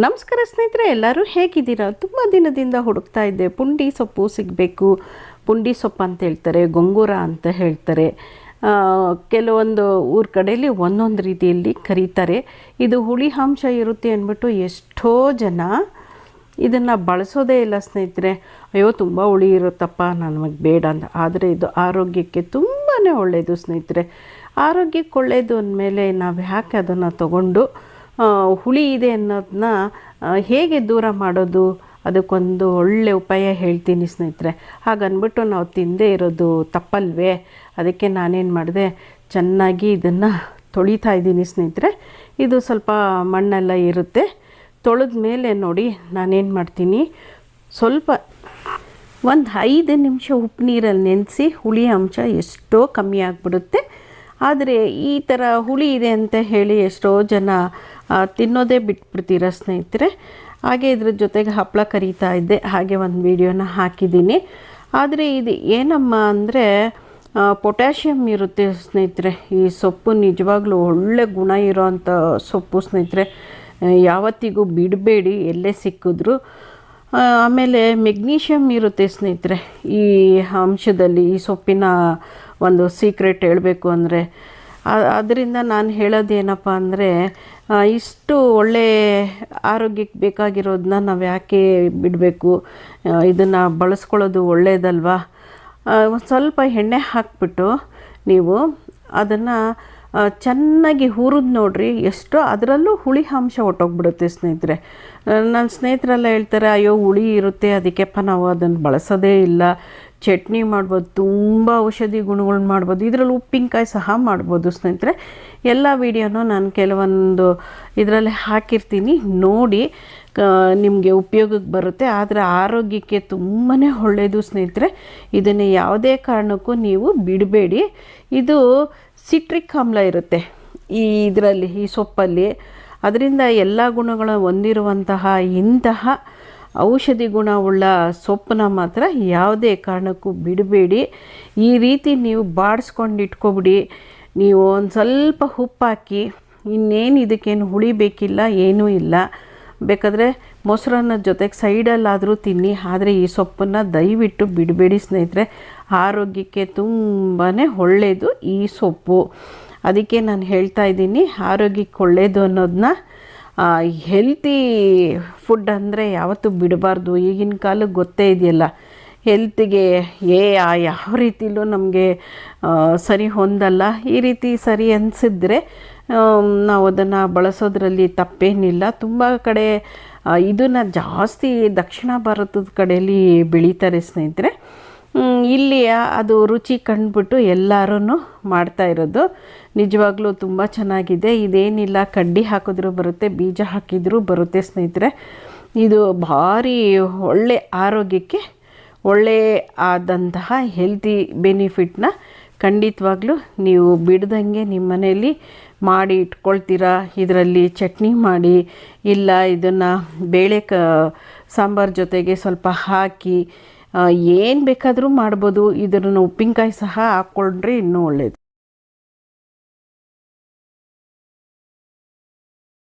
ನಮಸ್ಕಾರ ಸ್ನೇಹಿತರೆ, ಎಲ್ಲರೂ ಹೇಗಿದ್ದೀರಾ? ತುಂಬ ದಿನದಿಂದ ಹುಡುಕ್ತಾ ಇದ್ದೆ. ಪುಂಡಿ ಸೊಪ್ಪು ಸಿಗಬೇಕು. ಪುಂಡಿ ಸೊಪ್ಪು ಅಂತ ಹೇಳ್ತಾರೆ, ಗೊಂಗೂರ ಅಂತ ಹೇಳ್ತಾರೆ. ಕೆಲವೊಂದು ಊರ ಕಡೆಯಲ್ಲಿ ಒಂದೊಂದು ರೀತಿಯಲ್ಲಿ ಕರೀತಾರೆ. ಇದು ಹುಳಿ ಅಂಶ ಇರುತ್ತೆ ಅಂದ್ಬಿಟ್ಟು ಎಷ್ಟೋ ಜನ ಇದನ್ನು ಬಳಸೋದೇ ಇಲ್ಲ ಸ್ನೇಹಿತರೆ. ಅಯ್ಯೋ ತುಂಬ ಹುಳಿ ಇರುತ್ತಪ್ಪ, ನಮಗೆ ಬೇಡ ಅಂತ. ಆದರೆ ಇದು ಆರೋಗ್ಯಕ್ಕೆ ತುಂಬಾ ಒಳ್ಳೆಯದು ಸ್ನೇಹಿತರೆ. ಆರೋಗ್ಯಕ್ಕೆ ಒಳ್ಳೆಯದು ಅಂದಮೇಲೆ ನಾವು ಯಾಕೆ ಅದನ್ನು ತಗೊಂಡು ಹುಳಿ ಇದೆ ಅನ್ನೋದನ್ನ ಹೇಗೆ ದೂರ ಮಾಡೋದು, ಅದಕ್ಕೊಂದು ಒಳ್ಳೆ ಉಪಾಯ ಹೇಳ್ತೀನಿ ಸ್ನೇಹಿತರೆ. ಹಾಗನ್ಬಿಟ್ಟು ನಾವು ತಿಂದೇ ಇರೋದು ತಪ್ಪಲ್ವೇ? ಅದಕ್ಕೆ ನಾನೇನು ಮಾಡಿದೆ, ಚೆನ್ನಾಗಿ ಇದನ್ನು ತೊಳಿತಾ ಇದ್ದೀನಿ ಸ್ನೇಹಿತರೆ. ಇದು ಸ್ವಲ್ಪ ಮಣ್ಣೆಲ್ಲ ಇರುತ್ತೆ. ತೊಳೆದ ಮೇಲೆ ನೋಡಿ ನಾನೇನು ಮಾಡ್ತೀನಿ, ಸ್ವಲ್ಪ ಒಂದು 5 ನಿಮಿಷ ಉಪ್ಪು ನೀರಲ್ಲಿ ನೆನೆಸಿ ಹುಳಿ ಅಂಶ ಎಷ್ಟೋ ಕಮ್ಮಿ ಆಗಿಬಿಡುತ್ತೆ. ಆದರೆ ಈ ಥರ ಹುಳಿ ಇದೆ ಅಂತ ಹೇಳಿ ಎಷ್ಟೋ ಜನ ತಿನ್ನೋದೇ ಬಿಟ್ಬಿಡ್ತೀರ ಸ್ನೇಹಿತರೆ. ಹಾಗೆ ಇದ್ರ ಜೊತೆಗೆ ಹಪ್ಪಳ ಕರೀತಾ ಇದ್ದೆ, ಹಾಗೆ ಒಂದು ವಿಡಿಯೋನ ಹಾಕಿದ್ದೀನಿ. ಆದರೆ ಇದು ಏನಮ್ಮ ಅಂದರೆ ಪೊಟ್ಯಾಷಿಯಮ್ ಇರುತ್ತೆ ಸ್ನೇಹಿತರೆ. ಈ ಸೊಪ್ಪು ನಿಜವಾಗ್ಲೂ ಒಳ್ಳೆ ಗುಣ ಇರೋವಂಥ ಸೊಪ್ಪು ಸ್ನೇಹಿತರೆ. ಯಾವತ್ತಿಗೂ ಬಿಡಬೇಡಿ ಎಲ್ಲೇ ಸಿಕ್ಕಿದ್ರು. ಆಮೇಲೆ ಮೆಗ್ನೀಷಿಯಮ್ ಇರುತ್ತೆ ಸ್ನೇಹಿತರೆ ಈ ಅಂಶದಲ್ಲಿ. ಈ ಸೊಪ್ಪಿನ ಒಂದು ಸೀಕ್ರೆಟ್ ಹೇಳಬೇಕು ಅಂದರೆ ಅದರಿಂದ ನಾನು ಹೇಳೋದೇನಪ್ಪ ಅಂದರೆ, ಇಷ್ಟು ಒಳ್ಳೆ ಆರೋಗ್ಯಕ್ಕೆ ಬೇಕಾಗಿರೋದನ್ನ ನಾವು ಯಾಕೆ ಬಿಡಬೇಕು? ಇದನ್ನು ಬಳಸ್ಕೊಳ್ಳೋದು ಒಳ್ಳೆಯದಲ್ವಾ? ಸ್ವಲ್ಪ ಎಣ್ಣೆ ಹಾಕ್ಬಿಟ್ಟು ನೀವು ಅದನ್ನು ಚೆನ್ನಾಗಿ ಹುರಿದು ನೋಡ್ರಿ, ಎಷ್ಟೋ ಅದರಲ್ಲೂ ಹುಳಿ ಅಂಶ ಹೊಟ್ಟೋಗ್ಬಿಡುತ್ತೆ ಸ್ನೇಹಿತರೆ. ನನ್ನ ಸ್ನೇಹಿತರೆಲ್ಲ ಹೇಳ್ತಾರೆ, ಅಯ್ಯೋ ಹುಳಿ ಇರುತ್ತೆ ಅದಕ್ಕೆಪ್ಪ ನಾವು ಅದನ್ನು ಬಳಸೋದೇ ಇಲ್ಲ. ಚಟ್ನಿ ಮಾಡ್ಬೋದು, ತುಂಬ ಔಷಧಿ ಗುಣಗಳನ್ನ ಮಾಡ್ಬೋದು, ಇದರಲ್ಲಿ ಉಪ್ಪಿನಕಾಯಿ ಸಹ ಮಾಡ್ಬೋದು ಸ್ನೇಹಿತರೆ. ಎಲ್ಲ ವೀಡಿಯೋನೂ ನಾನು ಕೆಲವೊಂದು ಇದರಲ್ಲಿ ಹಾಕಿರ್ತೀನಿ, ನೋಡಿ ನಿಮಗೆ ಉಪಯೋಗಕ್ಕೆ ಬರುತ್ತೆ. ಆದರೆ ಆರೋಗ್ಯಕ್ಕೆ ತುಂಬಾ ಒಳ್ಳೆಯದು ಸ್ನೇಹಿತರೆ. ಇದನ್ನು ಯಾವುದೇ ಕಾರಣಕ್ಕೂ ನೀವು ಬಿಡಬೇಡಿ. ಇದು ಸಿಟ್ರಿಕ್ ಆಮ್ಲ ಇರುತ್ತೆ ಈ ಇದರಲ್ಲಿ, ಈ ಸೊಪ್ಪಲ್ಲಿ. ಅದರಿಂದ ಎಲ್ಲ ಗುಣಗಳ ಹೊಂದಿರುವಂತಹ ಇಂತಹ ಔಷಧಿ ಗುಣವುಳ್ಳ ಸೊಪ್ಪನ್ನ ಮಾತ್ರ ಯಾವುದೇ ಕಾರಣಕ್ಕೂ ಬಿಡಬೇಡಿ. ಈ ರೀತಿ ನೀವು ಬಾಡಿಸ್ಕೊಂಡು ಇಟ್ಕೊಬಿಡಿ. ನೀವು ಒಂದು ಸ್ವಲ್ಪ ಉಪ್ಪು ಹಾಕಿ, ಇನ್ನೇನು ಇದಕ್ಕೇನು ಹುಳಿ ಬೇಕಿಲ್ಲ, ಏನೂ ಇಲ್ಲ. ಬೇಕಾದರೆ ಮೊಸರನ್ನ ಜೊತೆಗೆ ಸೈಡಲ್ಲಾದರೂ ತಿನ್ನಿ. ಆದರೆ ಈ ಸೊಪ್ಪನ್ನು ದಯವಿಟ್ಟು ಬಿಡಬೇಡಿ ಸ್ನೇಹಿತರೆ. ಆರೋಗ್ಯಕ್ಕೆ ತುಂಬಾ ಒಳ್ಳೆಯದು ಈ ಸೊಪ್ಪು. ಅದಕ್ಕೆ ನಾನು ಹೇಳ್ತಾ ಇದ್ದೀನಿ, ಆರೋಗ್ಯಕ್ಕೆ ಒಳ್ಳೆಯದು ಅನ್ನೋದನ್ನ. ಹೆಲ್ತಿ ಫುಡ್ ಅಂದರೆ ಯಾವತ್ತೂ ಬಿಡಬಾರ್ದು. ಈಗಿನ ಕಾಲಕ್ಕೆ ಗೊತ್ತೇ ಇದೆಯಲ್ಲ, ಹೆಲ್ತಿಗೆ ಯಾವ ರೀತಿಲೂ ನಮಗೆ ಸರಿ ಹೊಂದಲ್ಲ. ಈ ರೀತಿ ಸರಿ ಅನಿಸಿದ್ರೆ ನಾವು ಅದನ್ನು ಬಳಸೋದ್ರಲ್ಲಿ ತಪ್ಪೇನಿಲ್ಲ. ತುಂಬ ಕಡೆ ಇದನ್ನು ಜಾಸ್ತಿ ದಕ್ಷಿಣ ಭಾರತದ ಕಡೆಯಲ್ಲಿ ಬೆಳೀತಾರೆ ಸ್ನೇಹಿತರೆ. ಇಲ್ಲಿ ಅದು ರುಚಿ ಕಂಡುಬಿಟ್ಟು ಎಲ್ಲರೂ ಮಾಡ್ತಾ ಇರೋದು. ನಿಜವಾಗ್ಲೂ ತುಂಬ ಚೆನ್ನಾಗಿದೆ. ಇದೇನಿಲ್ಲ, ಕಡ್ಡಿ ಹಾಕಿದ್ರೂ ಬರುತ್ತೆ, ಬೀಜ ಹಾಕಿದರೂ ಬರುತ್ತೆ ಸ್ನೇಹಿತರೆ. ಇದು ಭಾರಿ ಒಳ್ಳೆ ಆರೋಗ್ಯಕ್ಕೆ ಒಳ್ಳೆ ಆದಂತಹ ಹೆಲ್ತಿ ಬೆನಿಫಿಟ್ನ ಖಂಡಿತವಾಗ್ಲೂ ನೀವು ಬಿಡ್ದಂಗೆ ನಿಮ್ಮ ಮನೆಯಲ್ಲಿ ಮಾಡಿ ಇಟ್ಕೊಳ್ತೀರಾ. ಇದರಲ್ಲಿ ಚಟ್ನಿ ಮಾಡಿ, ಇಲ್ಲ ಇದನ್ನು ಬೇಳೆ ಸಾಂಬಾರು ಜೊತೆಗೆ ಸ್ವಲ್ಪ ಹಾಕಿ ಏನು ಬೇಕಾದರೂ ಮಾಡ್ಬೋದು. ಇದನ್ನು ಉಪ್ಪಿನಕಾಯಿ ಸಹ ಹಾಕ್ಕೊಂಡ್ರೆ ಇನ್ನೂ ಒಳ್ಳೆಯದು.